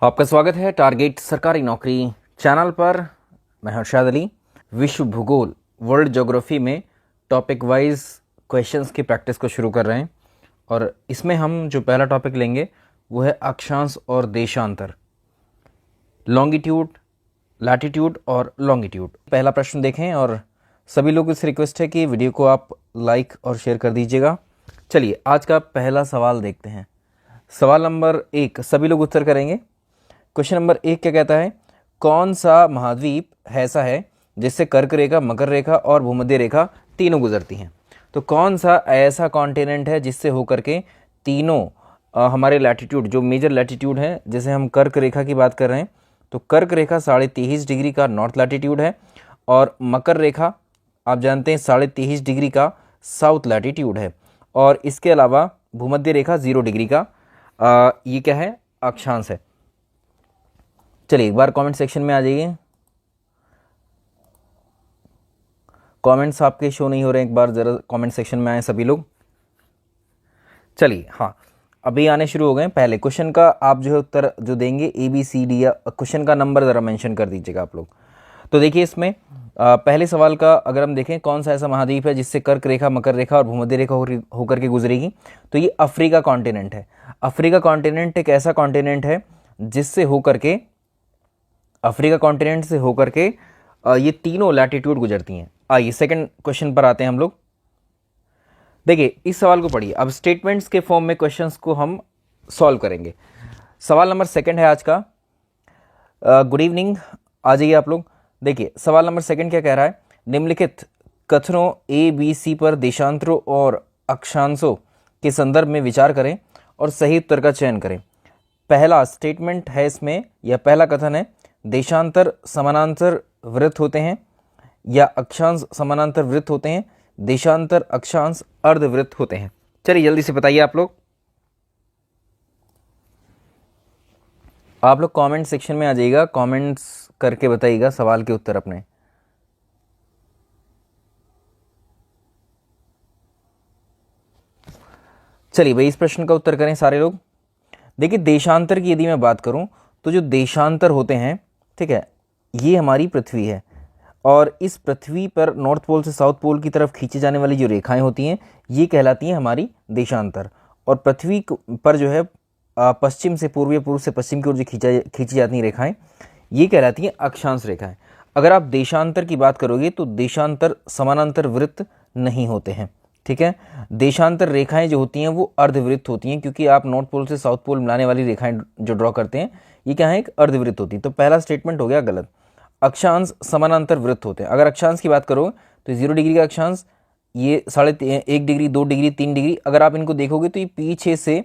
आपका स्वागत है टारगेट सरकारी नौकरी चैनल पर। मैं हर्षाद अली। विश्व भूगोल वर्ल्ड ज्योग्राफी में टॉपिक वाइज क्वेश्चंस की प्रैक्टिस को शुरू कर रहे हैं और इसमें हम जो पहला टॉपिक लेंगे वो है अक्षांश और देशांतर, लॉन्गिट्यूड, लैटिट्यूड और लॉन्गिट्यूड। पहला प्रश्न देखें और सभी लोगों से रिक्वेस्ट है कि वीडियो को आप लाइक और शेयर कर दीजिएगा। चलिए आज का पहला सवाल देखते हैं। सवाल नंबर 1 सभी लोग उत्तर करेंगे। क्वेश्चन नंबर 1 क्या कहता है? कौन सा महाद्वीप ऐसा है जिससे कर्क रेखा, मकर रेखा और भूमध्य रेखा तीनों गुजरती हैं? तो कौन सा ऐसा कॉन्टिनेंट है जिससे होकर के तीनों हमारे लैटिट्यूड, जो मेजर लैटिट्यूड है, जैसे हम कर्क रेखा की बात कर रहे हैं तो कर्क रेखा 23.5 डिग्री का नॉर्थ लैटिट्यूड है और मकर रेखा आप जानते हैं 23.5 डिग्री का साउथ लैटिट्यूड है और इसके अलावा भूमध्य रेखा 0 डिग्री का ये क्या है? अक्षांश है। चलिए एक बार कमेंट सेक्शन में आ जाइए। कमेंट्स आपके शो नहीं हो रहे, एक बार ज़रा कमेंट सेक्शन में आए सभी लोग। चलिए हाँ, अभी आने शुरू हो गए। पहले क्वेश्चन का आप जो है उत्तर जो देंगे ABCD या क्वेश्चन का नंबर ज़रा मेंशन कर दीजिएगा आप लोग। तो देखिए इसमें पहले सवाल का अगर हम देखें, कौन सा ऐसा महाद्वीप है जिससे कर्क रेखा, मकर रेखा और भूमध्य रेखा होकर के गुजरेगी? तो ये अफ्रीका कॉन्टिनेंट है। अफ्रीका कॉन्टिनेंट एक ऐसा कॉन्टिनेंट है जिससे होकर के, अफ्रीका कॉन्टिनेंट से होकर के ये तीनों लैटिट्यूड गुजरती हैं। आइए सेकंड क्वेश्चन पर आते हैं हम लोग। देखिए इस सवाल को पढ़िए। अब स्टेटमेंट्स के फॉर्म में क्वेश्चंस को हम सॉल्व करेंगे। सवाल नंबर 2 है आज का। गुड इवनिंग, आ जाइए आप लोग। देखिए सवाल नंबर 2 क्या कह रहा है? निम्नलिखित कथनों ABC पर देशांतरों और अक्षांशों के संदर्भ में विचार करें और सही उत्तर का चयन करें। पहला स्टेटमेंट है इसमें, या पहला कथन है, देशांतर समानांतर वृत्त होते हैं या अक्षांश समानांतर वृत्त होते हैं, देशांतर अक्षांश अर्धवृत्त होते हैं। चलिए जल्दी से बताइए आप लोग कमेंट सेक्शन में आ जाइएगा, कमेंट्स करके बताइएगा सवाल के उत्तर अपने। चलिए भाई इस प्रश्न का उत्तर करें सारे लोग। देखिए देशांतर की यदि मैं बात करूं तो जो देशांतर होते हैं, ठीक है, ये हमारी पृथ्वी है और इस पृथ्वी पर नॉर्थ पोल से साउथ पोल की तरफ खींची जाने वाली जो रेखाएं होती हैं ये कहलाती हैं हमारी देशांतर। और पृथ्वी पर जो है पश्चिम से पूर्व या पूर्व से पश्चिम की ओर जो खींची जाती हैं रेखाएं ये कहलाती हैं अक्षांश रेखाएं। अगर आप देशांतर की बात करोगे तो देशांतर समानांतर वृत्त नहीं होते हैं, ठीक है। देशांतर रेखाएं जो होती हैं वो अर्धवृत्त होती हैं, क्योंकि आप नॉर्थ पोल से साउथ पोल मिलाने वाली रेखाएं जो ड्रॉ करते हैं ये क्या है? एक अर्धवृत्त होती है। तो पहला स्टेटमेंट हो गया गलत। अक्षांश समानांतर वृत्त होते हैं। अगर अक्षांश की बात करो तो 0 डिग्री का अक्षांश, ये 1.5 डिग्री, 2 डिग्री, 3 डिग्री, अगर आप इनको देखोगे तो ये पीछे से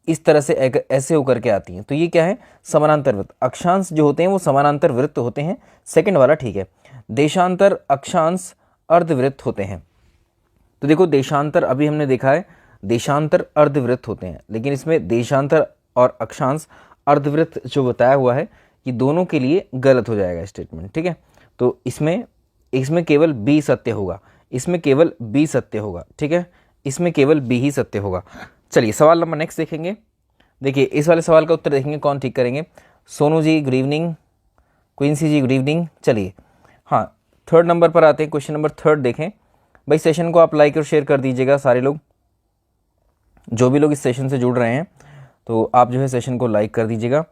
इस तरह से ऐसे होकर के आती हैं। तो ये क्या है? समानांतर वृत्त। अक्षांश जो होते हैं वो समानांतर वृत्त होते हैं। सेकंड वाला ठीक है। देशांतर अक्षांश अर्धवृत्त होते हैं। तो देखो देशांतर अभी हमने देखा है, देशांतर अर्धवृत्त होते हैं, लेकिन इसमें देशांतर और अक्षांश अर्धवृत्त जो बताया हुआ है ये दोनों के लिए गलत हो जाएगा स्टेटमेंट, ठीक है। तो इसमें केवल B सत्य होगा, इसमें केवल B सत्य होगा, ठीक है, इसमें केवल B ही सत्य होगा। चलिए सवाल नंबर नेक्स्ट देखेंगे। देखिए इस वाले सवाल का उत्तर देखेंगे, कौन ठीक करेंगे? सोनू जी गुड इवनिंग, क्वींसी जी गुड इवनिंग। चलिए हाँ, थर्ड नंबर पर आते हैं। क्वेश्चन नंबर 3 देखें भाई। सेशन को आप लाइक और शेयर कर दीजिएगा सारे लोग, जो भी लोग इस सेशन से जुड़ रहे हैं तो आप जो है सेशन को लाइक कर दीजिएगा।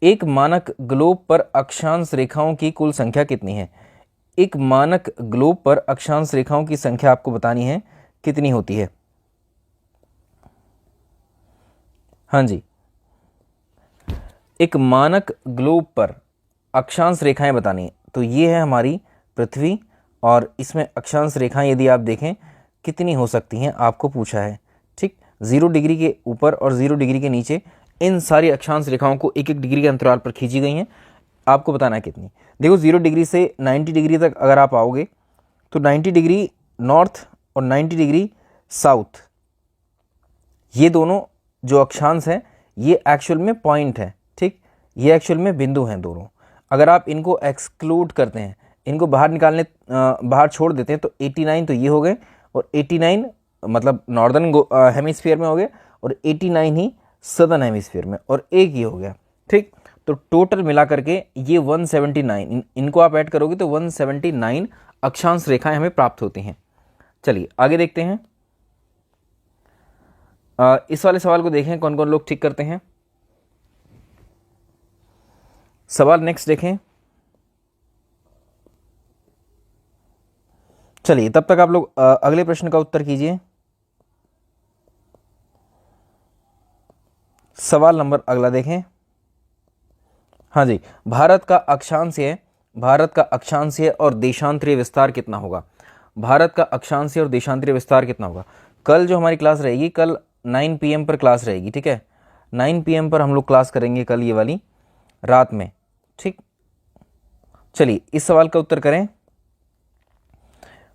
एक मानक ग्लोब पर अक्षांश रेखाओं की कुल संख्या कितनी है? एक मानक ग्लोब पर अक्षांश रेखाओं की संख्या आपको बतानी है, कितनी होती है? हाँ जी, एक मानक ग्लोब पर अक्षांश रेखाएं बतानी है। तो ये है हमारी पृथ्वी और इसमें अक्षांश रेखाएं यदि आप देखें कितनी हो सकती हैं आपको पूछा है, ठीक। 0 डिग्री के ऊपर और 0 डिग्री के नीचे इन सारी अक्षांश रेखाओं को 1-1 डिग्री के अंतराल पर खींची गई हैं। आपको बताना है कितनी। देखो 0 डिग्री से 90 डिग्री तक अगर आप आओगे तो 90 डिग्री नॉर्थ और 90 डिग्री साउथ, ये दोनों जो अक्षांश हैं ये एक्चुअल में पॉइंट है, ठीक, ये एक्चुअल में बिंदु हैं दोनों। अगर आप इनको एक्सक्लूड करते हैं, इनको बाहर छोड़ देते हैं तो 89 तो ये हो गए और 89 मतलब नॉर्दर्न हेमिस्फीयर में हो गए और 89 ही सदर्न हेमिस्फीयर में, और एक ये हो गया। ठीक, तो टोटल मिला करके ये 179, इनको आप ऐड करोगे तो 179 अक्षांश रेखाएं हमें प्राप्त होती हैं। चलिए आगे देखते हैं। इस वाले सवाल को देखें कौन कौन लोग ठीक करते हैं। सवाल नेक्स्ट देखें। चलिए तब तक आप लोग अगले प्रश्न का उत्तर कीजिए। सवाल नंबर अगला देखें। हाँ जी, भारत का अक्षांशीय और देशांतरीय विस्तार कितना होगा? भारत का अक्षांशीय और देशांतरीय विस्तार कितना होगा? कल जो हमारी क्लास रहेगी, कल 9 PM पर क्लास रहेगी, ठीक है, 9 PM पर हम लोग क्लास करेंगे कल, ये वाली रात में, ठीक। चलिए इस सवाल का उत्तर करें।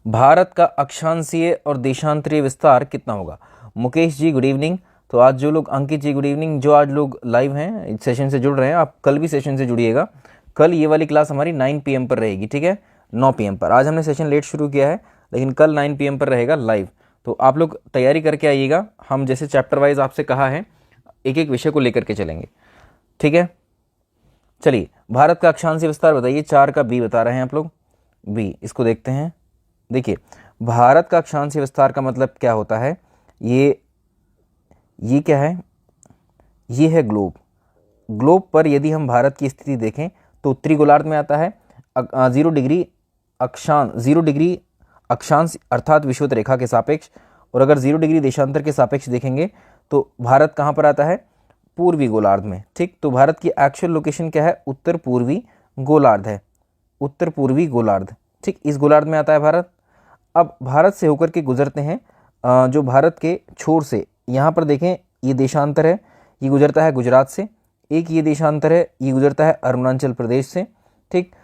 भारत का अक्षांशीय और देशांतरीय विस्तार कितना होगा? Mukesh ji good evening. तो आज जो लोग, अंकित जी गुड इवनिंग, जो आज लोग लाइव हैं, सेशन से जुड़ रहे हैं, आप कल भी सेशन से जुड़िएगा। कल ये वाली क्लास हमारी 9 PM पर रहेगी, ठीक है, 9 PM पर। आज हमने सेशन लेट शुरू किया है, लेकिन कल 9 PM पर रहेगा लाइव। तो आप लोग तैयारी करके आइएगा। हम जैसे चैप्टर वाइज आपसे कहा है, एक एक विषय को लेकर के चलेंगे, ठीक है। चलिए भारत का अक्षांशीय विस्तार बताइए। 4 का बी बता रहे हैं आप लोग, बी। इसको देखते हैं। देखिए भारत का अक्षांशीय विस्तार का मतलब क्या होता है? ये क्या है? ये है ग्लोब। ग्लोब पर यदि हम भारत की स्थिति देखें तो उत्तरी गोलार्ध में आता है 0 डिग्री अक्षांश अर्थात विषुवत रेखा के सापेक्ष, और अगर 0 डिग्री देशांतर के सापेक्ष देखेंगे तो भारत कहाँ पर आता है? पूर्वी गोलार्ध में, ठीक। तो भारत की एक्चुअल लोकेशन क्या है? उत्तर पूर्वी गोलार्ध है, उत्तर पूर्वी गोलार्ध, ठीक, इस गोलार्ध में आता है भारत। अब भारत से होकर के गुजरते हैं, जो भारत के छोर से, यहाँ पर देखें ये देशांतर है, ये गुजरता है गुजरात से। एक ये देशांतर है, ये गुजरता है अरुणाचल प्रदेश से, ठीक।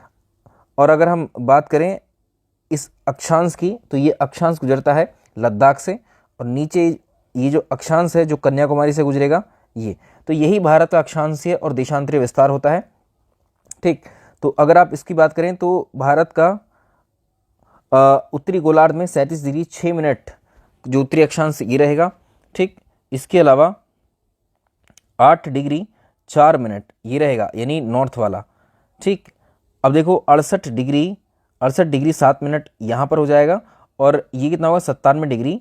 और अगर हम बात करें इस अक्षांश की, तो ये अक्षांश गुजरता है लद्दाख से, और नीचे ये जो अक्षांश है जो कन्याकुमारी से गुजरेगा, ये। तो यही भारत का अक्षांशीय और देशांतरीय विस्तार होता है, ठीक। तो अगर आप इसकी बात करें तो भारत का उत्तरी गोलार्ध में 37 डिग्री 6 मिनट जो उत्तरी अक्षांश ये रहेगा, ठीक। इसके अलावा 8 डिग्री 4 मिनट ये रहेगा, यानी नॉर्थ वाला, ठीक। अब देखो 68 डिग्री 7 मिनट यहाँ पर हो जाएगा, और ये कितना होगा? 97 डिग्री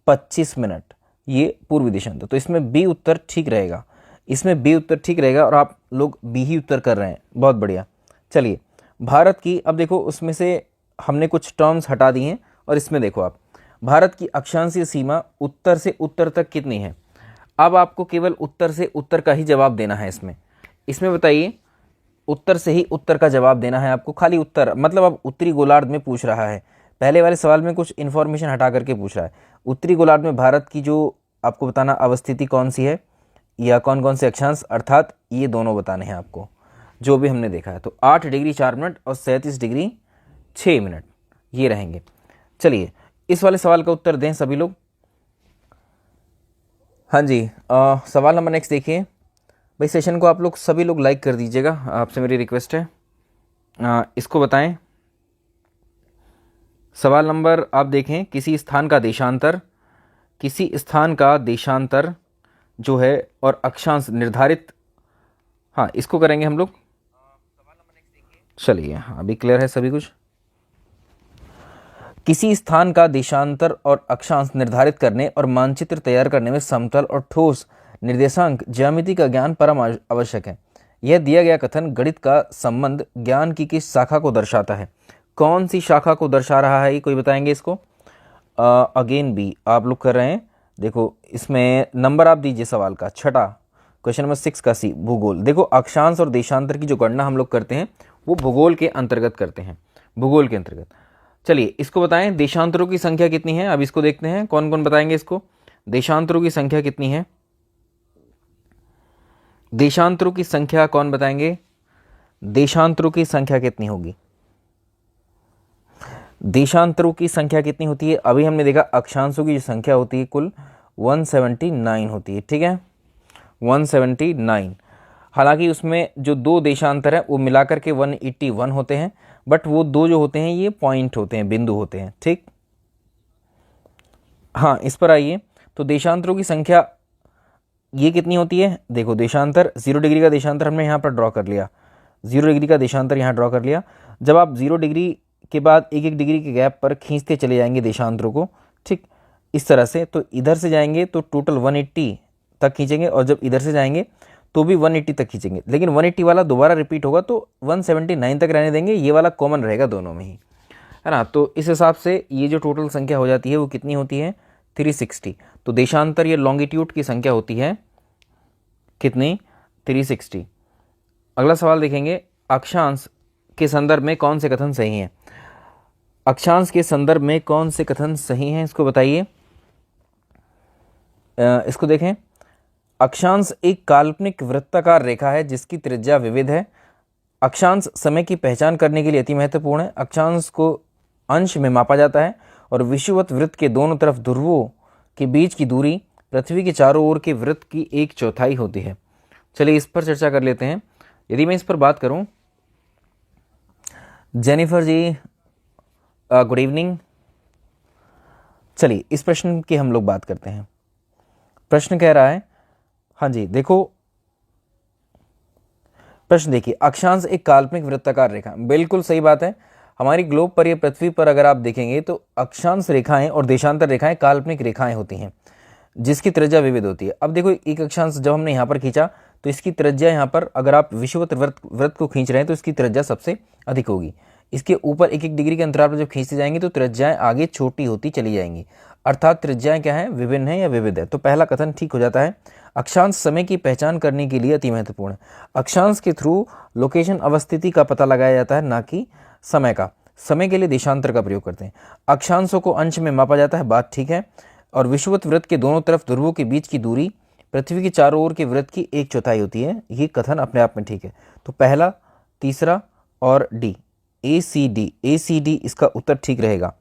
25 मिनट ये पूर्वी देशांतर। तो इसमें बी उत्तर ठीक रहेगा, इसमें बी उत्तर ठीक रहेगा, और आप लोग बी ही उत्तर कर रहे हैं, बहुत बढ़िया। चलिए भारत की, अब देखो उसमें से हमने कुछ टर्म्स हटा दिए हैं, और इसमें देखो आप, भारत की अक्षांशीय सीमा उत्तर से उत्तर तक कितनी है? अब आपको केवल उत्तर से उत्तर का ही जवाब देना है। इसमें बताइए, उत्तर से ही उत्तर का जवाब देना है आपको, खाली उत्तर, मतलब अब उत्तरी गोलार्ध में पूछ रहा है। पहले वाले सवाल में कुछ इन्फॉर्मेशन हटा करके पूछ रहा है। उत्तरी गोलार्ध में भारत की जो आपको बताना अवस्थिति कौन सी है, या कौन कौन से अक्षांश, अर्थात ये दोनों बताने हैं आपको, जो भी हमने देखा है। तो 8 डिग्री 4 मिनट और 37 डिग्री 6 मिनट ये रहेंगे। चलिए इस वाले सवाल का उत्तर दें सभी लोग। हाँ जी, सवाल नंबर नेक्स्ट देखिए। भाई सेशन को आप लोग सभी लोग लाइक कर दीजिएगा, आपसे मेरी रिक्वेस्ट है। इसको बताएं। सवाल नंबर आप देखें, किसी स्थान का देशांतर जो है और अक्षांश निर्धारित, हाँ इसको करेंगे हम लोग। चलिए हाँ अभी क्लियर है सभी कुछ। किसी स्थान का देशांतर और अक्षांश निर्धारित करने और मानचित्र तैयार करने में समतल और ठोस निर्देशांक ज्यामिति का ज्ञान परम आवश्यक है। यह दिया गया कथन गणित का संबंध ज्ञान की किस शाखा को दर्शाता है? कौन सी शाखा को दर्शा रहा है, ये कोई बताएंगे इसको? अगेन बी आप लोग कर रहे हैं। देखो इसमें नंबर आप दीजिए सवाल का, छठा क्वेश्चन नंबर 6 का सी, भूगोल। देखो अक्षांश और देशांतर की जो गणना हम लोग करते हैं वो भूगोल के अंतर्गत करते हैं, भूगोल के अंतर्गत। चलिए इसको बताएं, देशांतरों की संख्या कितनी है? अब इसको देखते हैं कौन कौन बताएंगे इसको। देशांतरों की संख्या कितनी है? देशांतरों की संख्या कौन बताएंगे? देशांतरों की संख्या कितनी होगी? देशांतरों की संख्या कितनी होती है? अभी हमने देखा अक्षांशों की जो संख्या होती है कुल 179 होती है, ठीक है, 179। हालांकि उसमें जो 2 देशांतर है वो मिलाकर के 181 होते हैं, बट वो 2 जो होते हैं ये पॉइंट होते हैं, बिंदु होते हैं, ठीक। हाँ इस पर आइए। तो देशांतरों की संख्या ये कितनी होती है, देखो देशांतर 0 डिग्री का देशांतर हमने यहाँ पर ड्रॉ कर लिया, 0 डिग्री का देशांतर यहाँ ड्रॉ कर लिया। जब आप 0 डिग्री के बाद 1 डिग्री के गैप पर खींचते चले जाएंगे देशांतरों को, ठीक इस तरह से, तो इधर से जाएंगे तो टोटल 180 तक खींचेंगे, और जब इधर से जाएंगे तो भी 180 तक खींचेंगे, लेकिन 180 वाला दोबारा रिपीट होगा तो 179 तक रहने देंगे, ये वाला कॉमन रहेगा दोनों में ही, है ना। तो इस हिसाब से ये जो टोटल संख्या हो जाती है वो कितनी होती है, 360। तो देशांतर या लॉन्गिट्यूड की संख्या होती है कितनी, 360। अगला सवाल देखेंगे, अक्षांश के संदर्भ में कौन से कथन सही हैं। अक्षांश के संदर्भ में कौन से कथन सही हैं, इसको बताइए। इसको देखें, अक्षांश एक काल्पनिक वृत्ताकार रेखा है जिसकी त्रिज्या विविध है। अक्षांश समय की पहचान करने के लिए अति महत्वपूर्ण है। अक्षांश को अंश में मापा जाता है और विषुवत वृत्त के दोनों तरफ ध्रुवों के बीच की दूरी पृथ्वी के चारों ओर के वृत्त की 1/4 होती है। चलिए इस पर चर्चा कर लेते हैं। यदि मैं इस पर बात करूं, जेनिफर जी गुड इवनिंग। चलिए इस प्रश्न की हम लोग बात करते हैं। प्रश्न कह रहा है, हाँ जी देखो प्रश्न देखिए, अक्षांश एक काल्पनिक वृत्ताकार रेखा, बिल्कुल सही बात है। हमारी ग्लोब पर या पृथ्वी पर अगर आप देखेंगे तो अक्षांश रेखाएं और देशांतर रेखाएं काल्पनिक रेखाएं होती हैं जिसकी त्रिज्या विविध होती है। अब देखो एक अक्षांश जब हमने यहाँ पर खींचा तो इसकी त्रिज्या यहाँ पर, अगर आप विषुवत वृत्त को खींच रहे हैं तो इसकी त्रिज्या सबसे अधिक होगी। इसके ऊपर 1-1 डिग्री के अंतराल पर जब खींचते जाएंगे तो त्रिज्याएं आगे छोटी होती चली जाएंगी, अर्थात त्रिज्याएं क्या है, विभिन्न है या विविध है। तो पहला कथन ठीक हो जाता है। अक्षांश समय की पहचान करने के लिए अति महत्वपूर्ण है। अक्षांश के थ्रू लोकेशन अवस्थिति का पता लगाया जाता है, ना कि समय का। समय के लिए देशांतर का प्रयोग करते हैं। अक्षांशों को अंश में मापा जाता है, बात ठीक है। और विषुवत वृत्त के दोनों तरफ ध्रुवों के बीच की दूरी पृथ्वी के चारों ओर के वृत्त की 1/4 होती है। ये कथन अपने आप में ठीक है। तो पहला, तीसरा और डी, ACD इसका उत्तर ठीक रहेगा।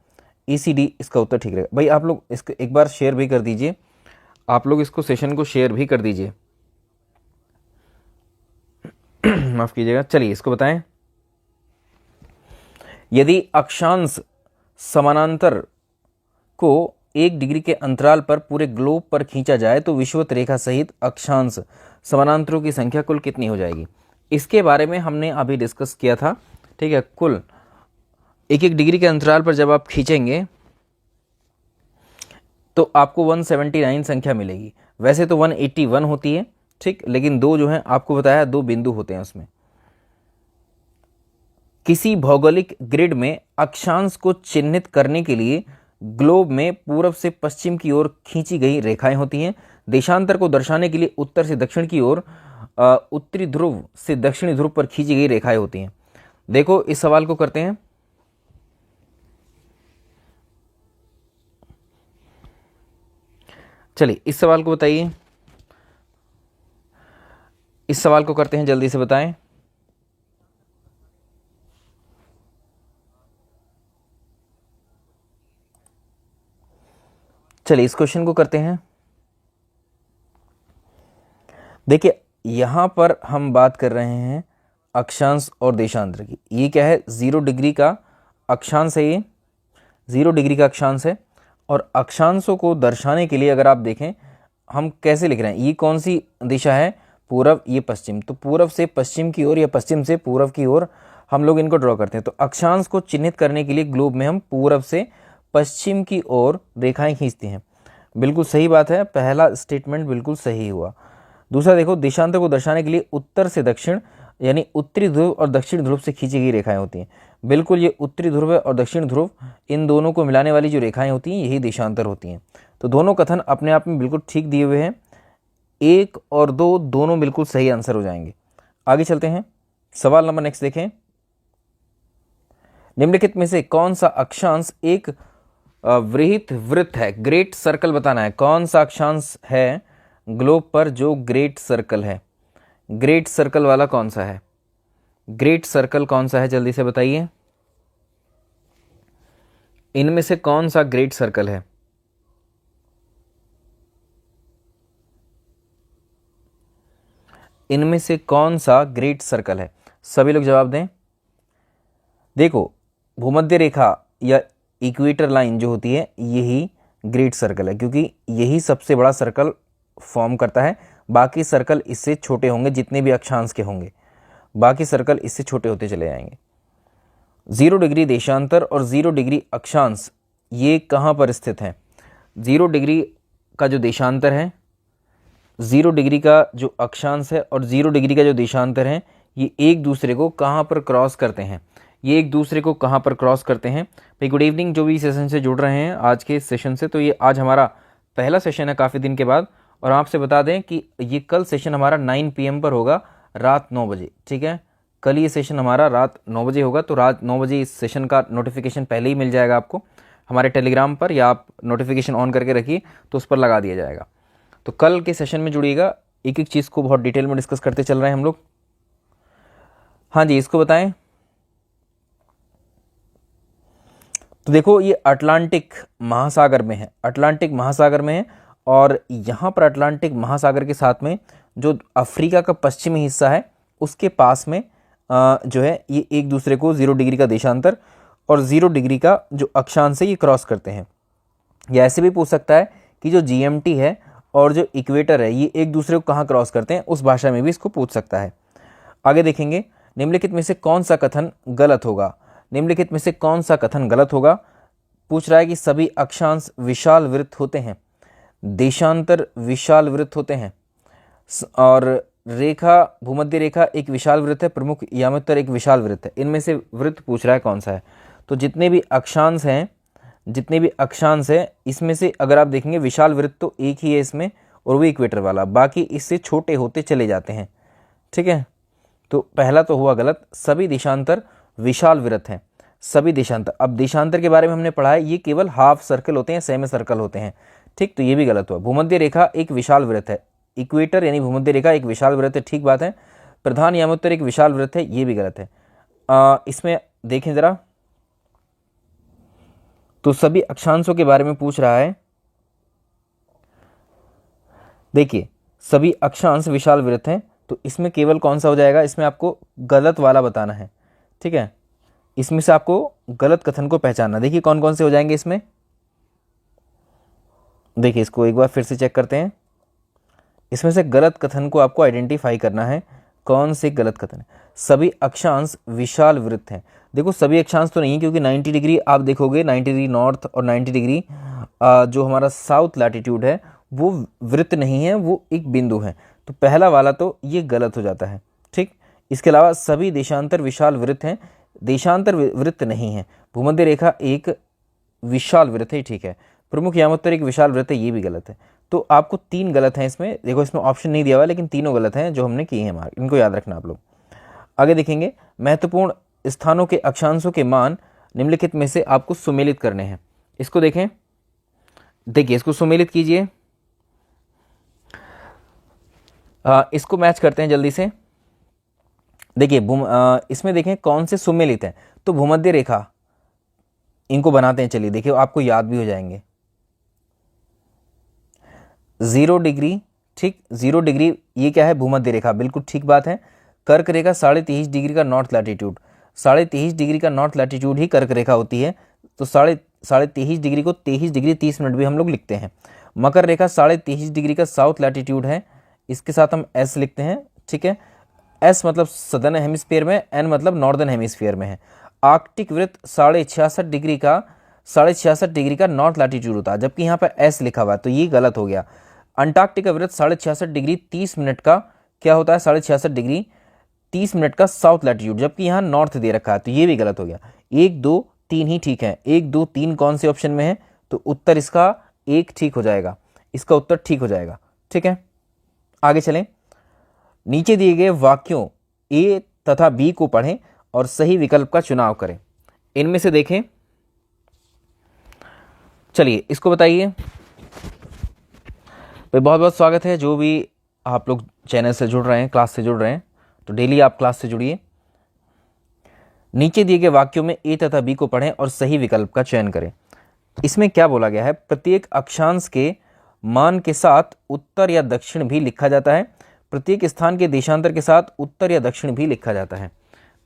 ACD इसका उत्तर ठीक रहेगा। भाई आप लोग इसको एक बार शेयर भी कर दीजिए, आप लोग इसको सेशन को शेयर भी कर दीजिए माफ कीजिएगा। चलिए इसको बताएं, यदि अक्षांश समानांतर को 1 डिग्री के अंतराल पर पूरे ग्लोब पर खींचा जाए तो विषुवत रेखा सहित अक्षांश समानांतरों की संख्या कुल कितनी हो जाएगी। इसके बारे में हमने अभी डिस्कस किया था, ठीक है। कुल 1-1 डिग्री के अंतराल पर जब आप खींचेंगे तो आपको 179 संख्या मिलेगी। वैसे तो 181 होती है, ठीक, लेकिन दो जो है आपको बताया 2 बिंदु होते हैं उसमें। किसी भौगोलिक ग्रिड में अक्षांश को चिन्हित करने के लिए ग्लोब में पूर्व से पश्चिम की ओर खींची गई रेखाएं होती हैं। देशांतर को दर्शाने के लिए उत्तर से दक्षिण की ओर, उत्तरी ध्रुव से दक्षिणी ध्रुव पर खींची गई रेखाएं होती हैं। देखो इस सवाल को करते हैं। चलिए इस सवाल को बताइए, इस सवाल को करते हैं, जल्दी से बताएं। चलिए इस क्वेश्चन को करते हैं। देखिए यहां पर हम बात कर रहे हैं अक्षांश और देशांतर की। ये क्या है, 0 डिग्री का अक्षांश है, ये 0 डिग्री का अक्षांश है। और अक्षांशों को दर्शाने के लिए अगर आप देखें हम कैसे लिख रहे हैं, ये कौन सी दिशा है, पूरब, ये पश्चिम। तो पूरब से पश्चिम की ओर या पश्चिम से पूरब की ओर हम लोग इनको ड्रॉ करते हैं। तो अक्षांश को चिन्हित करने के लिए ग्लोब में हम पूरब से पश्चिम की ओर रेखाएं खींचते हैं। बिल्कुल सही बात है, पहला स्टेटमेंट बिल्कुल सही हुआ। दूसरा देखो, देशांतर को दर्शाने के लिए उत्तर से दक्षिण यानी उत्तरी ध्रुव और दक्षिण ध्रुव से खींची गई रेखाएं होती हैं। बिल्कुल ये उत्तरी ध्रुव और दक्षिण ध्रुव, इन दोनों को मिलाने वाली जो रेखाएं होती हैं यही देशांतर होती हैं। तो दोनों कथन अपने आप में बिल्कुल ठीक दिए हुए हैं। 1 और 2 दोनों बिल्कुल सही आंसर हो जाएंगे। आगे चलते हैं, सवाल नंबर नेक्स्ट देखें। निम्नलिखित में से कौन सा अक्षांश एक वृत्त वृत्त है, ग्रेट सर्कल बताना है। कौन सा अक्षांश है ग्लोब पर जो ग्रेट सर्कल है, ग्रेट सर्कल वाला कौन सा है, ग्रेट सर्कल कौन सा है, जल्दी से बताइए। इनमें से कौन सा ग्रेट सर्कल है, इनमें से कौन सा ग्रेट सर्कल है, सभी लोग जवाब दें। देखो भूमध्य रेखा या इक्वेटर लाइन जो होती है यही ग्रेट सर्कल है, क्योंकि यही सबसे बड़ा सर्कल फॉर्म करता है बाकी सर्कल इससे छोटे होंगे, जितने भी अक्षांश के होंगे बाकी सर्कल इससे छोटे होते चले जाएंगे। 0 डिग्री देशांतर और 0 डिग्री अक्षांश ये कहाँ पर स्थित हैं? 0 डिग्री का जो देशांतर है, 0 डिग्री का जो अक्षांश है और 0 डिग्री का जो देशांतर है, ये एक दूसरे को कहाँ पर क्रॉस करते हैं? ये एक दूसरे को कहाँ पर क्रॉस करते हैं? भाई गुड इवनिंग जो भी सेशन से जुड़ रहे हैं आज के सेशन से, तो ये आज हमारा पहला सेशन है काफ़ी दिन के बाद। और आपसे बता दें कि ये कल सेशन हमारा 9 PM पर होगा, रात 9 बजे। ठीक है, कल ये सेशन हमारा रात 9 बजे होगा, तो रात 9 बजे इस सेशन का नोटिफिकेशन पहले ही मिल जाएगा आपको हमारे टेलीग्राम पर, या आप नोटिफिकेशन ऑन करके रखिए तो उस पर लगा दिया जाएगा। तो कल के सेशन में जुड़िएगा, एक एक चीज़ को बहुत डिटेल में डिस्कस करते चल रहे हैं हम लोग। हाँ जी, इसको बताएं। तो देखो ये अटलांटिक महासागर में है, अटलांटिक महासागर में है, और यहाँ पर अटलांटिक महासागर के साथ में जो अफ्रीका का पश्चिमी हिस्सा है उसके पास में जो है ये एक दूसरे को 0 डिग्री का देशांतर और 0 डिग्री का जो अक्षांश है ये क्रॉस करते हैं। या ऐसे भी पूछ सकता है कि जो GMT है और जो इक्वेटर है ये एक दूसरे को कहाँ क्रॉस करते हैं, उस भाषा में भी इसको पूछ सकता है। आगे देखेंगे, निम्नलिखित में से कौन सा कथन गलत होगा? निम्नलिखित में से कौन सा कथन गलत होगा? पूछ रहा है कि सभी अक्षांश विशाल वृत्त होते हैं, देशांतर विशाल वृत्त होते हैं, और रेखा भूमध्य रेखा एक विशाल वृत्त है, प्रमुख यामोत्तर एक विशाल वृत्त है। इनमें से वृत्त पूछ रहा है कौन सा है? तो जितने भी अक्षांश हैं इसमें से अगर आप देखेंगे विशाल वृत्त तो एक ही है इसमें, और वो इक्वेटर वाला, बाकी इससे छोटे होते चले जाते हैं। ठीक है, तो पहला तो हुआ गलत, सभी देशांतर विशाल वृत्त हैं, सभी देशांतर। अब देशांतर के बारे में हमने पढ़ा है, ये केवल हाफ सर्कल होते हैं, सेमी सर्कल होते हैं। ठीक, तो ये भी गलत हुआ। भूमध्य रेखा एक विशाल वृत्त है, इक्वेटर यानी भूमध्य रेखा एक विशाल वृत्त है, ठीक बात है। प्रधान यामोत्तर एक विशाल वृत्त है, ये भी गलत है। इसमें देखें जरा, तो सभी अक्षांशों के बारे में पूछ रहा है। देखिए सभी अक्षांश विशाल वृत्त हैं, तो इसमें केवल कौन सा हो जाएगा? इसमें आपको गलत वाला बताना है। ठीक है, इसमें से आपको गलत कथन को पहचानना। देखिए कौन कौन से हो जाएंगे इसमें, देखिए इसको एक बार फिर से चेक करते हैं। इसमें से गलत कथन को आपको आइडेंटिफाई करना है, कौन से गलत कथन है। सभी अक्षांश विशाल वृत्त हैं, देखो सभी अक्षांश तो नहीं है, क्योंकि 90 डिग्री आप देखोगे, 90 डिग्री नॉर्थ और 90 डिग्री जो हमारा साउथ लैटिट्यूड है वो वृत्त नहीं है, वो एक बिंदु है। तो पहला वाला तो ये गलत हो जाता है। ठीक, इसके अलावा सभी देशांतर विशाल वृत्त हैं, देशांतर वृत्त नहीं है। भूमध्य रेखा एक विशाल वृत्त है, ठीक है। प्रमुख यामोत्तर एक विशाल वृत्त है, ये भी गलत है। तो आपको 3 गलत हैं इसमें। देखो इसमें ऑप्शन नहीं दिया हुआ, लेकिन तीनों गलत हैं जो हमने किए हैं मार्क, इनको याद रखना आप लोग। आगे देखेंगे, महत्वपूर्ण स्थानों के अक्षांशों के मान निम्नलिखित में से आपको सुमेलित करने हैं। इसको देखें, देखिए इसको सुमेलित कीजिए। इसको मैच करते हैं जल्दी से। देखिए इसमें देखें कौन से सुमेलित हैं, तो भूमध्य रेखा, इनको बनाते हैं। चलिए देखिए आपको याद भी हो जाएंगे। 0 डिग्री, ठीक, 0 डिग्री ये क्या है? भूमध्य रेखा, बिल्कुल ठीक बात है। कर्क रेखा 23.5 डिग्री का नॉर्थ लैटिट्यूड, 23.5 डिग्री का नॉर्थ लैटिट्यूड ही कर्क रेखा होती है। तो 23.5 डिग्री को 23 डिग्री 30 मिनट भी हम लोग लिखते हैं। मकर रेखा 23.5 डिग्री का साउथ लैटिट्यूड है, इसके साथ हम एस लिखते हैं। ठीक है, एस मतलब सदर्न हेमिस्फीयर में, एन मतलब नॉर्दर्न हेमिस्फीयर में है। आर्कटिक वृत्त 66.5 डिग्री का नॉर्थ लैटिट्यूड होता है, जबकि यहाँ पर एस लिखा हुआ है, तो ये गलत हो गया। अंटार्कटिका वृत्त 66.5 डिग्री 30 मिनट का क्या होता है? 66.5 डिग्री 30 मिनट का साउथ लैटिट्यूड, जबकि यहाँ नॉर्थ दे रखा है, तो ये भी गलत हो गया। 1 2 3 ही ठीक है। 1 2 3 कौन से ऑप्शन में है? तो उत्तर इसका 1 ठीक हो जाएगा, इसका उत्तर ठीक हो जाएगा। ठीक है, आगे चलें। नीचे दिए गए वाक्यों ए तथा बी को पढ़ें और सही विकल्प का चुनाव करें। इनमें से देखें, चलिए इसको बताइए। भाई बहुत बहुत स्वागत है जो भी आप लोग चैनल से जुड़ रहे हैं, क्लास से जुड़ रहे हैं, तो डेली आप क्लास से जुड़िए। नीचे दिए गए वाक्यों में ए तथा बी को पढ़ें और सही विकल्प का चयन करें। इसमें क्या बोला गया है? प्रत्येक अक्षांश के मान के साथ उत्तर या दक्षिण भी लिखा जाता है, प्रत्येक स्थान के देशांतर के साथ उत्तर या दक्षिण भी लिखा जाता है।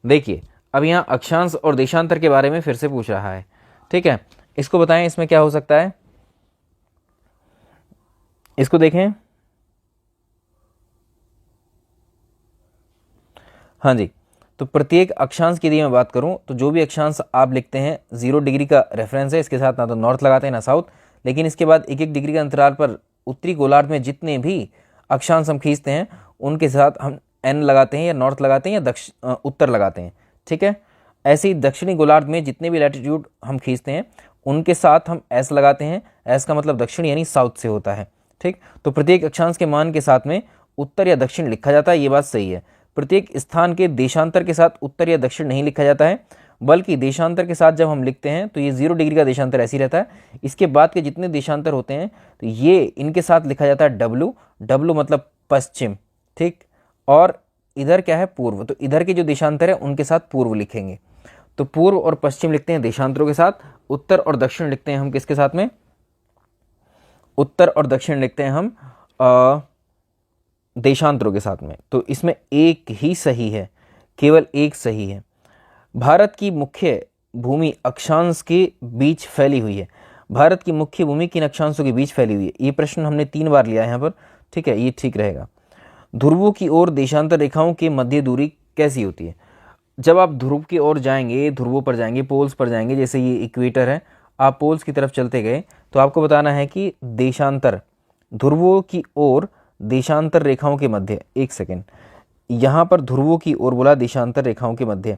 देखिए अब यहाँ अक्षांश और देशांतर के बारे में फिर से पूछ रहा है। ठीक है, इसको बताएं इसमें क्या हो सकता है। इसको देखें, हाँ जी, तो प्रत्येक अक्षांश की यदि मैं बात करूं तो जो भी अक्षांश आप लिखते हैं 0 डिग्री का रेफरेंस है, इसके साथ ना तो नॉर्थ लगाते हैं ना साउथ, लेकिन इसके बाद 1-1 डिग्री का अंतराल पर उत्तरी गोलार्ध में जितने भी अक्षांश हम खींचते हैं उनके साथ हम एन लगाते हैं या नॉर्थ लगाते हैं या उत्तर लगाते हैं। ठीक है, ऐसे ही दक्षिणी गोलार्ध में जितने भी लैटिट्यूड हम खींचते हैं उनके साथ हम एस लगाते हैं। एस का मतलब दक्षिण यानी साउथ से होता है। ठीक, तो प्रत्येक अक्षांश के मान के साथ में उत्तर या दक्षिण लिखा जाता है, ये बात सही है। प्रत्येक स्थान के देशांतर के साथ उत्तर या दक्षिण नहीं लिखा जाता है, बल्कि देशांतर के साथ जब हम लिखते हैं तो ये 0 डिग्री का देशांतर ऐसे ही रहता है। इसके बाद के जितने देशांतर होते हैं तो ये इनके साथ लिखा जाता है डब्लू। डब्लू मतलब पश्चिम। ठीक, और इधर क्या है, पूर्व। तो इधर के जो देशांतर है उनके साथ पूर्व लिखेंगे। तो पूर्व और पश्चिम लिखते हैं देशांतरों के साथ, उत्तर और दक्षिण लिखते हैं हम किसके साथ में, उत्तर और दक्षिण लिखते हैं हम देशांतरों के साथ में। तो इसमें एक ही सही है, केवल एक सही है। भारत की मुख्य भूमि अक्षांश के बीच फैली हुई है। भारत की मुख्य भूमि किन अक्षांशों के बीच फैली हुई है, ये प्रश्न हमने 3 बार लिया है यहाँ पर। ठीक है, ये ठीक रहेगा। ध्रुवों की ओर देशांतर रेखाओं की मध्य दूरी कैसी होती है। जब आप ध्रुव की ओर जाएंगे, ध्रुवों पर जाएंगे, पोल्स पर जाएंगे, जैसे ये इक्वेटर है, आप पोल्स की तरफ चलते गए तो आपको बताना है कि देशांतर, ध्रुवों की ओर देशांतर रेखाओं के मध्य, एक सेकेंड, यहाँ पर ध्रुवों की ओर बोला, देशांतर रेखाओं के मध्य,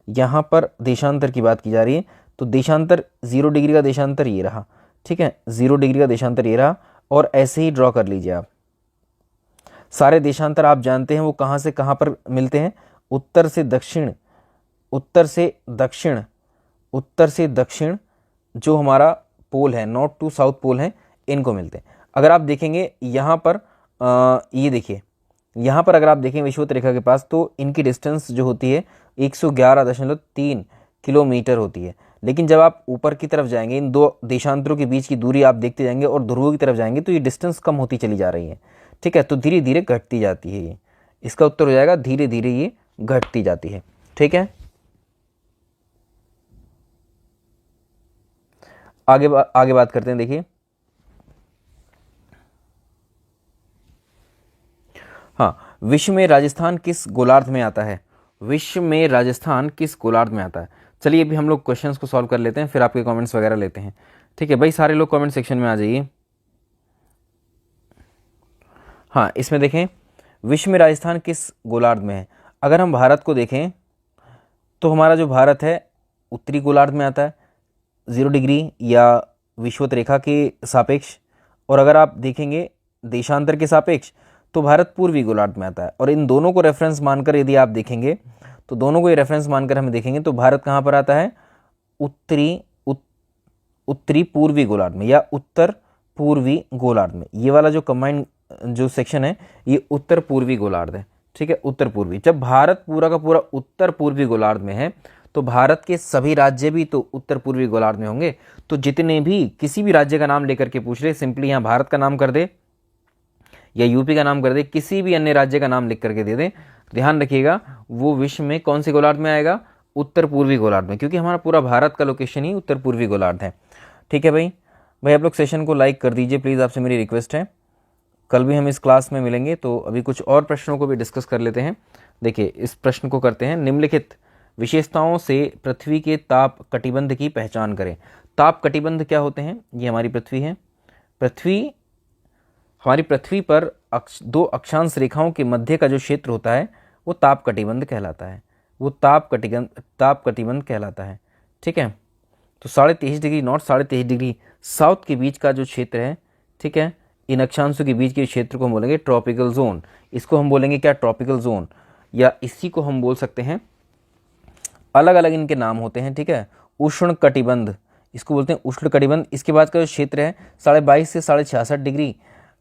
यहाँ पर देशांतर की बात की जा रही है। तो देशांतर 0 डिग्री का देशांतर ये रहा। ठीक है, 0 डिग्री का देशांतर ये रहा, और ऐसे ही ड्रॉ कर लीजिए आप। सारे देशांतर आप जानते हैं वो कहाँ से कहाँ पर मिलते हैं, उत्तर से दक्षिण, उत्तर से दक्षिण, उत्तर से दक्षिण जो हमारा पोल है, नॉर्थ टू साउथ पोल है, इनको मिलते हैं। अगर आप देखेंगे यहाँ पर ये देखिए, यहाँ पर अगर आप देखें विषुवत रेखा के पास, तो इनकी डिस्टेंस जो होती है 111.3 किलोमीटर होती है। लेकिन जब आप ऊपर की तरफ जाएंगे, इन दो देशांतरों के बीच की दूरी आप देखते जाएंगे और ध्रुवों की तरफ जाएंगे तो ये डिस्टेंस कम होती चली जा रही है। ठीक है, तो धीरे धीरे घटती जाती है ये, इसका उत्तर हो जाएगा धीरे धीरे ये घटती जाती है। ठीक है, आगे बात करते हैं। देखिए, हाँ, विश्व में राजस्थान किस गोलार्ध में आता है, विश्व में राजस्थान किस गोलार्ध में आता है। चलिए अभी हम लोग क्वेश्चंस को सॉल्व कर लेते हैं, फिर आपके कमेंट्स वगैरह लेते हैं। ठीक है भाई, सारे लोग कमेंट सेक्शन में आ जाइए। हाँ, इसमें देखें विश्व में राजस्थान किस गोलार्ध में है। अगर हम भारत को देखें तो हमारा जो भारत है उत्तरी गोलार्ध में आता है 0 डिग्री या विषुवत रेखा के सापेक्ष, और अगर आप देखेंगे देशांतर के सापेक्ष तो भारत पूर्वी गोलार्ध में आता है। और इन दोनों को रेफरेंस मानकर यदि आप देखेंगे तो दोनों को ये रेफरेंस मानकर हम देखेंगे तो भारत कहाँ पर आता है, उत्तरी पूर्वी गोलार्ध में या उत्तर पूर्वी गोलार्ध में। ये वाला जो कंबाइंड जो सेक्शन है ये उत्तर पूर्वी गोलार्ध है। ठीक है, उत्तर पूर्वी। जब भारत पूरा का पूरा उत्तर पूर्वी गोलार्ध में है तो भारत के सभी राज्य भी तो उत्तर पूर्वी गोलार्ध में होंगे। तो जितने भी किसी भी राज्य का नाम लेकर के पूछ रहे, सिंपली यहाँ भारत का नाम कर दे या यूपी का नाम कर दे, किसी भी अन्य राज्य का नाम लिख करके दे दे, ध्यान रखिएगा वो विश्व में कौन से गोलार्ध में आएगा, उत्तर पूर्वी गोलार्ध में, क्योंकि हमारा पूरा भारत का लोकेशन ही उत्तर पूर्वी गोलार्ध है। ठीक है भाई, आप लोग सेशन को लाइक कर दीजिए प्लीज़, आपसे मेरी रिक्वेस्ट है। कल भी हम इस क्लास में मिलेंगे तो अभी कुछ और प्रश्नों को भी डिस्कस कर लेते हैं। देखिए इस प्रश्न को करते हैं, निम्नलिखित विशेषताओं से पृथ्वी के ताप कटिबंध की पहचान करें। ताप कटिबंध क्या होते हैं, ये हमारी पृथ्वी है। हमारी पृथ्वी पर दो अक्षांश रेखाओं के मध्य का जो क्षेत्र होता है वो ताप कटिबंध कहलाता है, वो ताप कटिबंध कहलाता है। ठीक है, तो 23.5 डिग्री नॉर्थ 23.5 डिग्री साउथ के बीच का जो क्षेत्र है, ठीक है, इन अक्षांशों के बीच के क्षेत्र को हम बोलेंगे ट्रॉपिकल जोन। इसको हम बोलेंगे क्या, ट्रॉपिकल जोन, या इसी को हम बोल सकते हैं, अलग अलग इनके नाम होते हैं। ठीक है, उष्ण कटिबंध इसको बोलते हैं, उष्ण कटिबंध। इसके बाद का जो क्षेत्र है 22.5 से 66 डिग्री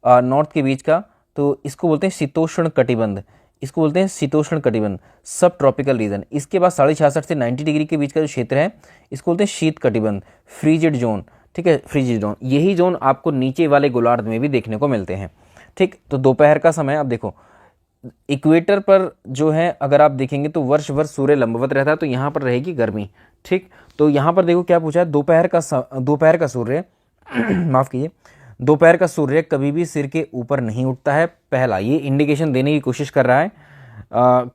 नॉर्थ के बीच का, तो इसको बोलते हैं शीतोष्ण कटिबंध, इसको बोलते हैं शीतोष्ण कटिबंध, सब ट्रॉपिकल रीजन। इसके बाद 66.5 से 90 डिग्री के बीच का जो क्षेत्र है इसको बोलते हैं शीत कटिबंध, फ्रीजिड जोन। ठीक है, फ्रीजिड जोन, यही जोन आपको नीचे वाले गोलार्ध में भी देखने को मिलते हैं। ठीक, तो दोपहर का समय, अब देखो इक्वेटर पर जो है अगर आप देखेंगे तो वर्ष भर सूर्य लंबवत रहता है, तो यहाँ पर रहेगी गर्मी। ठीक, तो यहाँ पर देखो क्या पूछा है, दोपहर का सूर्य माफ कीजिए, दोपहर का सूर्य कभी भी सिर के ऊपर नहीं उठता है। पहला, ये इंडिकेशन देने की कोशिश कर रहा है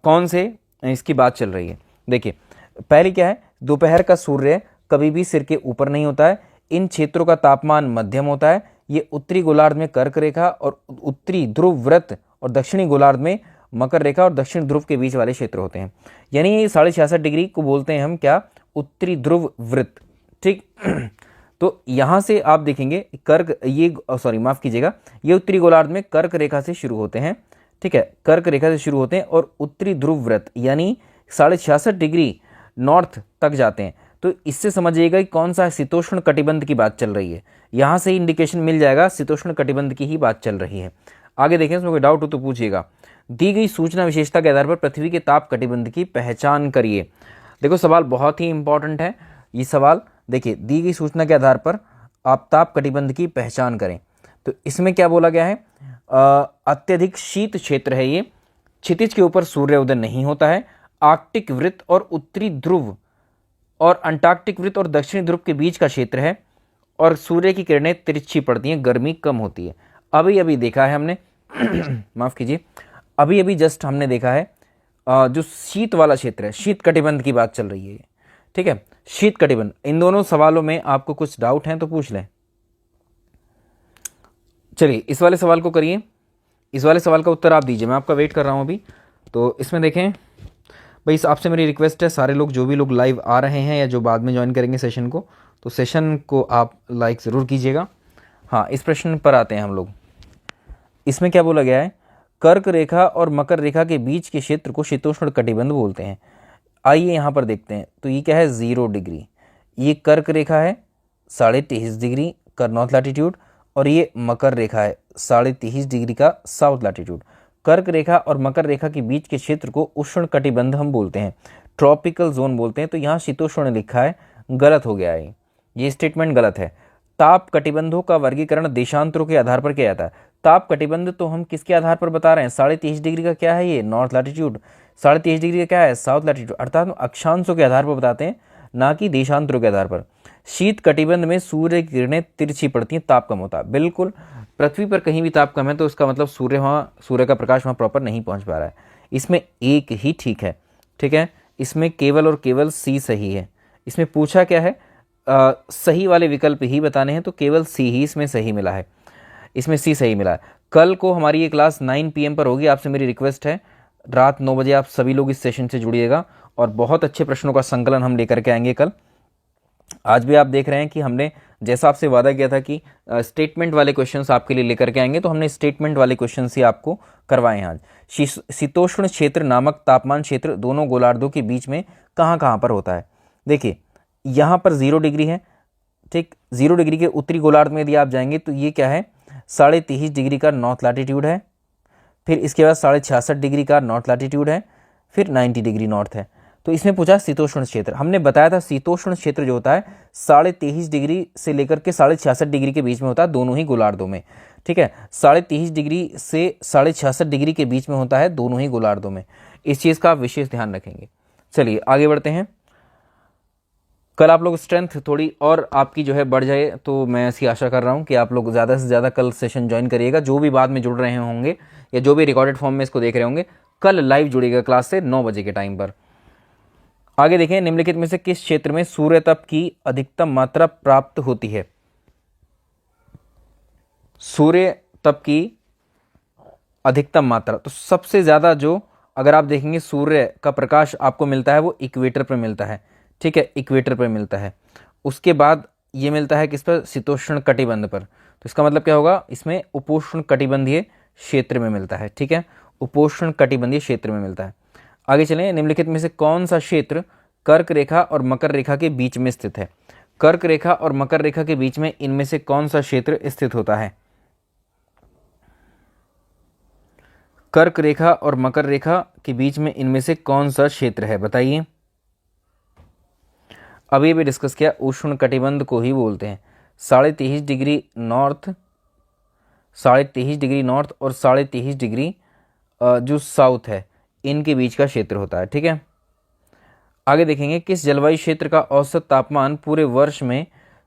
कौन से, इसकी बात चल रही है। देखिए पहले क्या है, दोपहर का सूर्य कभी भी सिर के ऊपर नहीं होता है। इन क्षेत्रों का तापमान मध्यम होता है। ये उत्तरी गोलार्ध में कर्क रेखा और उत्तरी ध्रुव वृत्त और दक्षिणी गोलार्ध में मकर रेखा और दक्षिण ध्रुव के बीच वाले क्षेत्र होते हैं। यानी ये 66.5 डिग्री को बोलते हैं हम क्या, उत्तरी ध्रुव वृत्त। ठीक तो यहाँ से आप देखेंगे कर्क, ये सॉरी माफ कीजिएगा, ये उत्तरी गोलार्ध में कर्क रेखा से शुरू होते हैं। ठीक है, कर्क रेखा से शुरू होते हैं और उत्तरी ध्रुव वृत्त यानी 66.5 डिग्री नॉर्थ तक जाते हैं। तो इससे समझिएगा कि कौन सा शीतोष्ण कटिबंध की बात चल रही है। यहाँ से इंडिकेशन मिल जाएगा शीतोष्ण कटिबंध की ही बात चल रही है। आगे देखें, इसमें कोई डाउट हो तो पूछिएगा। दी गई सूचना विशेषता के आधार पर पृथ्वी के ताप कटिबंध की पहचान करिए। देखो सवाल बहुत ही इंपॉर्टेंट है ये सवाल। देखिए दी गई सूचना के आधार पर आप ताप कटिबंध की पहचान करें। तो इसमें क्या बोला गया है, अत्यधिक शीत क्षेत्र है ये, क्षितिज के ऊपर सूर्योदय नहीं होता है, आर्कटिक वृत्त और उत्तरी ध्रुव और अंटार्कटिक वृत्त और दक्षिणी ध्रुव के बीच का क्षेत्र है और सूर्य की किरणें तिरछी पड़ती हैं, गर्मी कम होती है। अभी अभी देखा है हमने माफ कीजिए, अभी अभी जस्ट हमने देखा है जो शीत वाला क्षेत्र है, शीत कटिबंध की बात चल रही है। ठीक है, शीत कटिबंध। इन दोनों सवालों में आपको कुछ डाउट हैं तो पूछ लें। चलिए इस वाले सवाल को करिए, इस वाले सवाल का उत्तर आप दीजिए, मैं आपका वेट कर रहा हूं अभी। तो इसमें देखें भाई, आपसे मेरी रिक्वेस्ट है, सारे लोग जो भी लोग लाइव आ रहे हैं या जो बाद में ज्वाइन करेंगे सेशन को, तो सेशन को आप लाइक ज़रूर कीजिएगा। हाँ, इस प्रश्न पर आते हैं हम लोग। इसमें क्या बोला गया है, कर्क रेखा और मकर रेखा के बीच के क्षेत्र को शीतोष्ण कटिबंध बोलते हैं। आइए यहाँ पर देखते हैं। तो ये क्या है, 0 डिग्री। ये कर्क रेखा है 23.5 डिग्री का नॉर्थ लैटिट्यूड और ये मकर रेखा है 23.5 डिग्री का साउथ लैटिट्यूड। कर्क रेखा और मकर रेखा के बीच के क्षेत्र को उष्ण कटिबंध हम बोलते हैं, ट्रॉपिकल जोन बोलते हैं। तो यहाँ शीतोष्ण लिखा है, गलत हो गया है, ये स्टेटमेंट गलत है। ताप कटिबंधों का वर्गीकरण देशांतरों के आधार पर किया जाता है। ताप कटिबंध तो हम किसके आधार पर बता रहे हैं, 23.5 डिग्री का क्या है ये, नॉर्थ लैटिट्यूड, 23.5 डिग्री का क्या है, साउथ लैटिट्यूड, अर्थात अक्षांशों के आधार पर बताते हैं, ना कि देशांतरों के आधार पर। शीत कटिबंध में सूर्य की किरणें तिरछी पड़ती हैं, ताप कम होता है। बिल्कुल, पृथ्वी पर कहीं भी ताप कम है तो इसका मतलब सूर्य का प्रकाश वहाँ प्रॉपर नहीं पहुँच पा रहा है। इसमें एक ही ठीक है। ठीक है, इसमें केवल और केवल सी सही है। इसमें पूछा क्या है, सही वाले विकल्प ही बताने हैं, तो केवल सी ही इसमें सही मिला है, इसमें सी सही मिला है। कल को हमारी ये क्लास 9 PM पर होगी। आपसे मेरी रिक्वेस्ट है रात 9 बजे आप सभी लोग इस सेशन से जुड़िएगा और बहुत अच्छे प्रश्नों का संकलन हम लेकर के आएंगे कल। आज भी आप देख रहे हैं कि हमने जैसा आपसे वादा किया था कि स्टेटमेंट वाले क्वेश्चंस आपके लिए लेकर के आएंगे, तो हमने स्टेटमेंट वाले क्वेश्चंस ही आपको करवाए हैं आज। शीतोष्ण क्षेत्र नामक तापमान क्षेत्र दोनों गोलार्धों के बीच में कहाँ पर होता है। देखिए यहाँ पर 0 डिग्री है। ठीक, 0 डिग्री के उत्तरी गोलार्ध में यदि आप जाएंगे तो ये क्या है, 23.5 डिग्री का नॉर्थ लैटिट्यूड है, फिर इसके बाद 66.5 डिग्री का नॉर्थ लैटिट्यूड है, फिर 90 डिग्री नॉर्थ है। तो इसमें पूछा शीतोष्ण क्षेत्र। हमने बताया था शीतोष्ण क्षेत्र जो होता है 23.5 डिग्री से लेकर के 66.5 डिग्री के बीच में होता है, दोनों ही गोलार्धों में। ठीक है, 23.5 डिग्री से 66.5 डिग्री के बीच में होता है दोनों ही गोलार्धों में। इस चीज़ का आप विशेष ध्यान रखेंगे। चलिए आगे बढ़ते हैं। कल आप लोग स्ट्रेंथ थोड़ी और आपकी जो है बढ़ जाए, तो मैं ऐसी आशा कर रहा हूँ कि आप लोग ज़्यादा से ज़्यादा कल सेशन ज्वाइन करिएगा। जो भी बाद में जुड़ रहे होंगे या जो भी रिकॉर्डेड फॉर्म में इसको देख रहे होंगे, कल लाइव जुड़िएगा क्लास से 9 बजे के टाइम पर। आगे देखें, निम्नलिखित में से किस क्षेत्र में सूर्य तप की अधिकतम मात्रा प्राप्त होती है। सूर्य तप की अधिकतम मात्रा, तो सबसे ज़्यादा जो अगर आप देखेंगे सूर्य का प्रकाश आपको मिलता है वो इक्वेटर पर मिलता है। ठीक है, इक्वेटर पर मिलता है। उसके बाद ये मिलता है किस पर, शीतोष्ण कटिबंध पर। तो इसका मतलब क्या होगा, इसमें उपोष्ण कटिबंधीय क्षेत्र में मिलता है। ठीक है, उपोष्ण कटिबंधीय क्षेत्र में मिलता है। आगे चलें, निम्नलिखित में से कौन सा क्षेत्र कर्क रेखा और मकर रेखा के बीच में स्थित है। कर्क रेखा और मकर रेखा के बीच में इनमें से कौन सा क्षेत्र स्थित होता है। कर्क रेखा और मकर रेखा के बीच में इनमें से कौन सा क्षेत्र है, बताइए। अभी भी डिस्कस किया, उष्ण कटिबंध को ही बोलते हैं। 23.5 डिग्री नॉर्थ, 23.5 डिग्री नॉर्थ और 23.5 डिग्री जो साउथ है, इनके बीच का क्षेत्र होता है। ठीक है, आगे देखेंगे, किस जलवायु क्षेत्र का औसत तापमान पूरे वर्ष में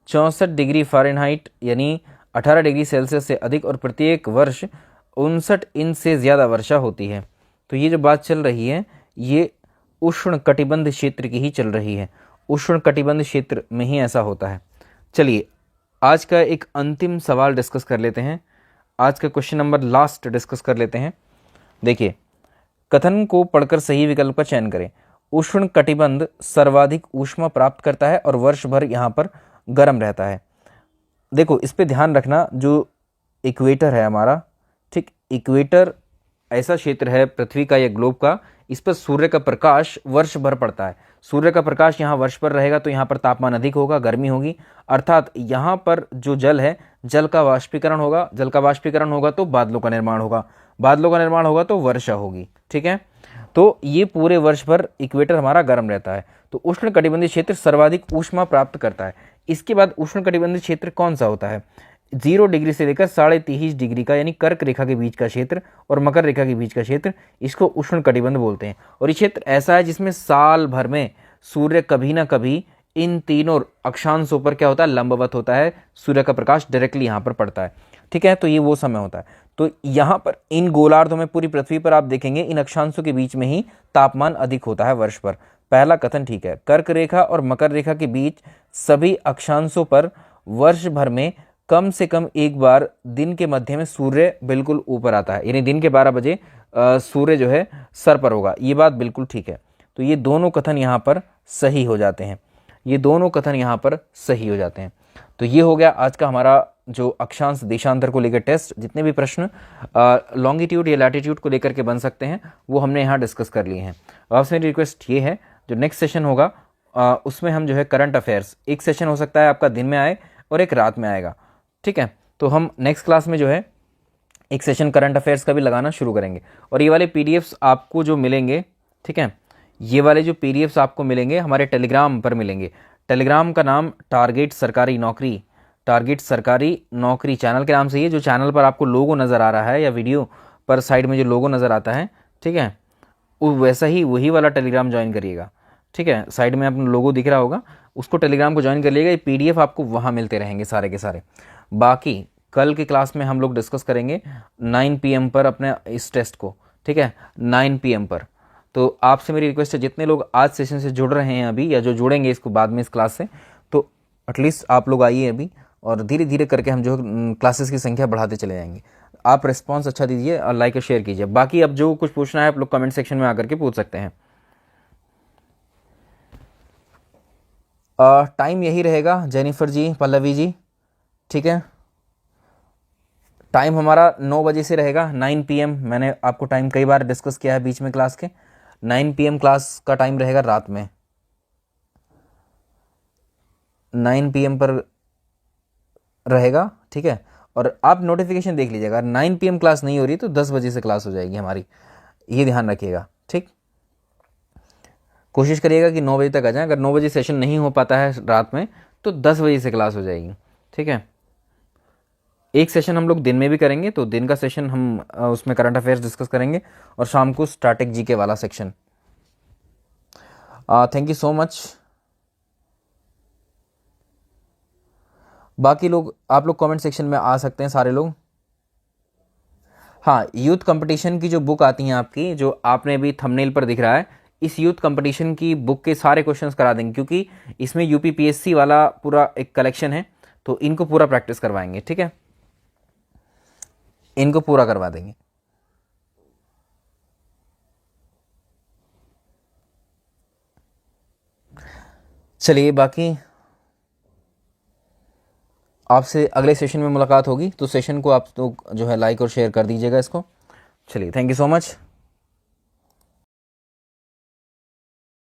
64 डिग्री फ़ारेनहाइट यानी 18 डिग्री सेल्सियस से अधिक और प्रत्येक वर्ष 59 इंच से ज़्यादा वर्षा होती है। तो ये जो बात चल रही है ये उष्ण कटिबंध क्षेत्र की ही चल रही है, उष्ण कटिबंध क्षेत्र में ही ऐसा होता है। चलिए आज का एक अंतिम सवाल डिस्कस कर लेते हैं, आज का क्वेश्चन नंबर लास्ट डिस्कस कर लेते हैं। देखिए, कथन को पढ़कर सही विकल्प का चयन करें। उष्ण कटिबंध सर्वाधिक ऊष्मा प्राप्त करता है और वर्ष भर यहाँ पर गर्म रहता है। देखो इस पे ध्यान रखना, जो इक्वेटर है हमारा, ठीक, इक्वेटर ऐसा क्षेत्र है पृथ्वी का या ग्लोब का, इस पर सूर्य का प्रकाश वर्ष भर पड़ता है। सूर्य का प्रकाश यहाँ वर्ष भर रहेगा तो यहाँ पर तापमान अधिक होगा, गर्मी होगी, अर्थात यहाँ पर जो जल है, जल का वाष्पीकरण होगा, जल का वाष्पीकरण होगा तो बादलों का निर्माण होगा, बादलों का निर्माण होगा तो वर्षा होगी। ठीक है, तो ये पूरे वर्ष भर इक्वेटर हमारा गर्म रहता है। तो उष्ण कटिबंधीय क्षेत्र सर्वाधिक ऊष्मा प्राप्त करता है। इसके बाद उष्ण कटिबंधीय क्षेत्र कौन सा होता है? 0 डिग्री से लेकर 23.5 डिग्री का, यानी कर्क रेखा के बीच का क्षेत्र और मकर रेखा के बीच का क्षेत्र, इसको उष्ण कटिबंध बोलते हैं। और ये क्षेत्र ऐसा है जिसमें साल भर में सूर्य कभी ना कभी इन तीनों अक्षांशों पर क्या होता है, लंबवत होता है, सूर्य का प्रकाश डायरेक्टली यहाँ पर पड़ता है। ठीक है, तो ये वो समय होता है। तो यहाँ पर इन गोलार्धों में, पूरी पृथ्वी पर आप देखेंगे इन अक्षांशों के बीच में ही तापमान अधिक होता है वर्ष भर। पहला कथन ठीक है। कर्क रेखा और मकर रेखा के बीच सभी अक्षांशों पर वर्ष भर में कम से कम एक बार दिन के मध्य में सूर्य बिल्कुल ऊपर आता है, यानी दिन के 12 बजे सूर्य जो है सर पर होगा। ये बात बिल्कुल ठीक है। तो ये दोनों कथन यहाँ पर सही हो जाते हैं, ये दोनों कथन यहाँ पर सही हो जाते हैं। तो ये हो गया आज का हमारा जो अक्षांश देशांतर को लेकर टेस्ट। जितने भी प्रश्न लॉन्गिट्यूड या लैटिट्यूड को लेकर के बन सकते हैं वो हमने यहाँ डिस्कस कर लिए हैं। आपसे मेरी रिक्वेस्ट ये है, जो नेक्स्ट सेशन होगा उसमें हम जो है करंट अफेयर्स, एक सेशन हो सकता है आपका दिन में आए और एक रात में आएगा। ठीक है, तो हम नेक्स्ट क्लास में जो है एक सेशन करंट अफेयर्स का भी लगाना शुरू करेंगे। और ये वाले पीडीएफ्स आपको जो मिलेंगे, ठीक है, ये वाले जो पीडीएफ्स आपको मिलेंगे हमारे टेलीग्राम पर मिलेंगे। टेलीग्राम का नाम टारगेट सरकारी नौकरी, टारगेट सरकारी नौकरी चैनल के नाम से ही है। जो चैनल पर आपको लोगो नज़र आ रहा है या वीडियो पर साइड में जो लोगो नज़र आता है, ठीक है, वो वैसा ही वही वाला टेलीग्राम ज्वाइन करिएगा। ठीक है, साइड में अपना लोगो दिख रहा होगा, उसको टेलीग्राम को ज्वाइन कर लीजिएगा। ये पीडीएफ आपको वहाँ मिलते रहेंगे सारे के सारे। बाकी कल की क्लास में हम लोग डिस्कस करेंगे 9 PM पर अपने इस टेस्ट को। ठीक है, 9 PM पर। तो आपसे मेरी रिक्वेस्ट है, जितने लोग आज सेशन से जुड़ रहे हैं अभी या जो जुड़ेंगे इसको बाद में इस क्लास से, तो एटलीस्ट आप लोग आइए अभी, और धीरे धीरे करके हम जो क्लासेस की संख्या बढ़ाते चले जाएंगे। आप रिस्पांस अच्छा दीजिए और लाइक और शेयर कीजिए। बाकी अब जो कुछ पूछना है आप लोग कमेंट सेक्शन में आकर के पूछ सकते हैं। टाइम यही रहेगा जेनिफर जी, पल्लवी जी। ठीक है, टाइम हमारा 9 बजे से रहेगा, 9 PM। मैंने आपको टाइम कई बार डिस्कस किया है बीच में क्लास के। 9 PM क्लास का टाइम रहेगा रात में, 9 PM पर रहेगा। ठीक है, और आप नोटिफिकेशन देख लीजिएगा, 9 PM क्लास नहीं हो रही तो 10 बजे से क्लास हो जाएगी हमारी, ये ध्यान रखिएगा। ठीक, कोशिश करिएगा कि 9 बजे तक आ जाए। अगर 9 बजे सेशन नहीं हो पाता है रात में तो 10 बजे से क्लास हो जाएगी। ठीक है, एक सेशन हम लोग दिन में भी करेंगे, तो दिन का सेशन हम उसमें करंट अफेयर्स डिस्कस करेंगे, और शाम को स्टैटिक जीके वाला section. Thank you so much. बाकी लोग, आप लोग कमेंट सेक्शन में आ सकते हैं सारे लोग। हाँ, यूथ कंपटीशन की जो बुक आती हैं आपकी, जो आपने अभी थंबनेल पर दिख रहा है, इस यूथ कंपटीशन की बुक के सारे क्वेश्चंस करा देंगे, क्योंकि इसमें यूपीपीएससी वाला पूरा एक कलेक्शन है, तो इनको पूरा प्रैक्टिस करवाएंगे। ठीक है, इनको पूरा करवा देंगे। चलिए, बाकी आपसे अगले सेशन में मुलाकात होगी, तो सेशन को आप लोग जो है लाइक और शेयर कर दीजिएगा इसको। चलिए, थैंक यू सो मच।